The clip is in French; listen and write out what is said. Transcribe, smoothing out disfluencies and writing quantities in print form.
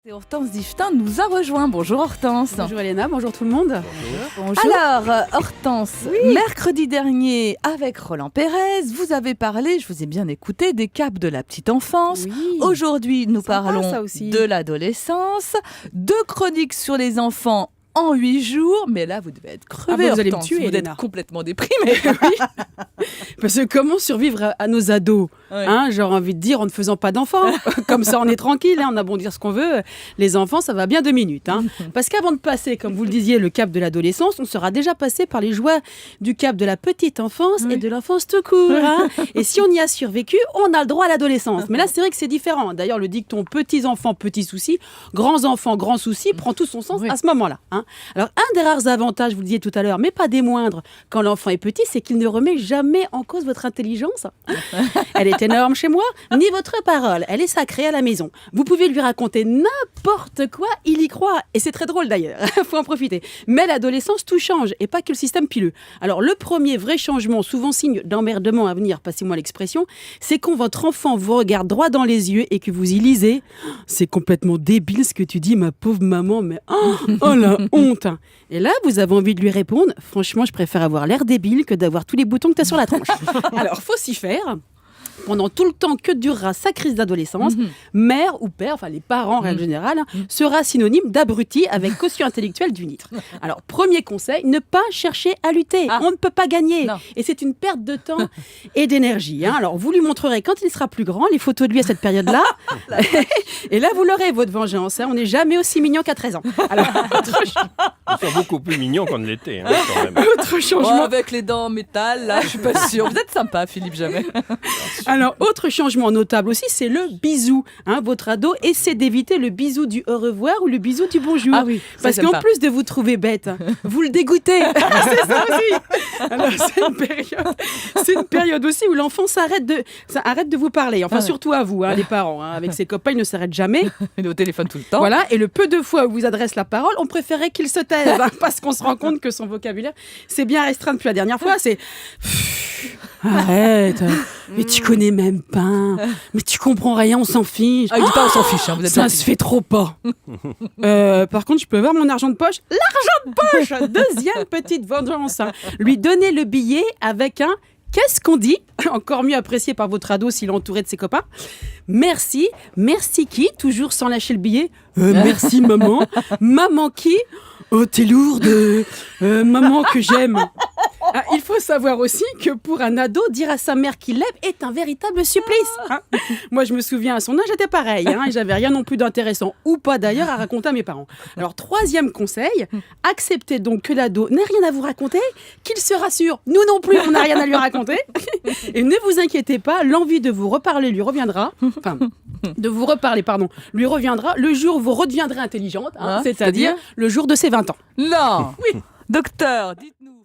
Et Hortense Diftin nous a rejoint. Bonjour Hortense. Bonjour Elena, bonjour tout le monde. Bonjour. Alors Hortense, mercredi dernier avec Roland Pérez, vous avez parlé, je vous ai bien écouté, des caps de la petite enfance. Oui. Aujourd'hui, nous parlons aussi. de l'adolescence, 2 chroniques sur les enfants en 8 jours, mais là vous devez être crevé. Vous allez me Hortense. tuer, vous Elena. êtes complètement déprimée. Parce que comment survivre à nos ados, j'aurais envie de dire en ne faisant pas d'enfants. Comme ça on est tranquille, on a beau dire ce qu'on veut. Les enfants ça va bien 2 minutes. Parce qu'avant de passer, comme vous le disiez, le cap de l'adolescence, on sera déjà passé par les joies du cap de la petite enfance et de l'enfance tout court. Et si on y a survécu, on a le droit à l'adolescence. Mais là c'est vrai que c'est différent. D'ailleurs le dicton petits enfants, petits soucis, grands enfants, grands soucis prend tout son sens à ce moment-là. Alors, un des rares avantages, vous le disiez tout à l'heure, mais pas des moindres, quand l'enfant est petit, c'est qu'il ne remet jamais en cause votre intelligence. Elle est énorme chez moi, ni votre parole. Elle est sacrée à la maison. Vous pouvez lui raconter n'importe quoi, il y croit. Et c'est très drôle d'ailleurs, il faut en profiter. Mais l'adolescence, tout change, et pas que le système pileux. Alors, le premier vrai changement, souvent signe d'emmerdement à venir, passez-moi l'expression, c'est quand votre enfant vous regarde droit dans les yeux et que vous y lisez « C'est complètement débile ce que tu dis, ma pauvre maman, mais oh la honte !» Et là, vous avez envie de lui répondre « Franchement, je préfère avoir l'air débile que d'avoir tous les boutons que tu as sur la tronche. » Alors, faut s'y faire. Pendant tout le temps que durera sa crise d'adolescence, mère ou père, enfin les parents en règle générale, sera synonyme d'abruti avec quotient intellectuel du nitre. Alors, premier conseil, ne pas chercher à lutter. On ne peut pas gagner. Non. Et c'est une perte de temps et d'énergie. Alors, vous lui montrerez quand il sera plus grand les photos de lui à cette période-là. Et là, vous l'aurez, votre vengeance. On n'est jamais aussi mignon qu'à 13 ans. Alors, Ils sont beaucoup plus mignons qu'on ne l'était. Quand même. Autre changement. Avec les dents en métal, là, je suis pas sûre. Vous êtes sympa, Philippe Jamais. Alors, autre changement notable aussi, c'est le bisou. Votre ado essaie d'éviter le bisou du au revoir ou le bisou du bonjour. Ah oui, parce qu'en plus de vous trouver bête, vous le dégoûtez. C'est ça aussi. Alors, c'est une période aussi où l'enfant arrête de vous parler. Enfin, surtout à vous, les parents. Avec ses copains, il ne s'arrête jamais. Il est au téléphone tout le temps. Voilà. Et le peu de fois où vous adresse la parole, on préférait qu'il se taise. Parce qu'on se rend compte que son vocabulaire, c'est bien restreint depuis la dernière fois. C'est... Arrête, mais tu connais même pas, mais tu comprends rien, on s'en fiche. Ah, il dit pas on s'en fiche, vous êtes ça gentil. se fait trop pas. Par contre, je peux avoir mon argent de poche. L'argent de poche. Deuxième petite vengeance. Lui donner le billet avec un qu'est-ce qu'on dit, encore mieux apprécié par votre ado s'il est entouré de ses copains. Merci qui, toujours sans lâcher le billet. Merci maman. Maman qui? Oh, t'es lourde. Maman que j'aime. Il faut savoir aussi que pour un ado, dire à sa mère qu'il l'aime est un véritable supplice. Moi, je me souviens, à son âge, j'étais pareil. Et j'avais rien non plus d'intéressant, ou pas d'ailleurs, à raconter à mes parents. Alors, troisième conseil, acceptez donc que l'ado n'ait rien à vous raconter, qu'il se rassure. Nous non plus, on n'a rien à lui raconter. Et ne vous inquiétez pas, l'envie de vous reparler lui reviendra. Enfin, de vous reparler, pardon, lui reviendra le jour où vous redeviendrez intelligente, c'est-à-dire le jour de ses 20 ans. Non. Oui. Docteur, dites-nous.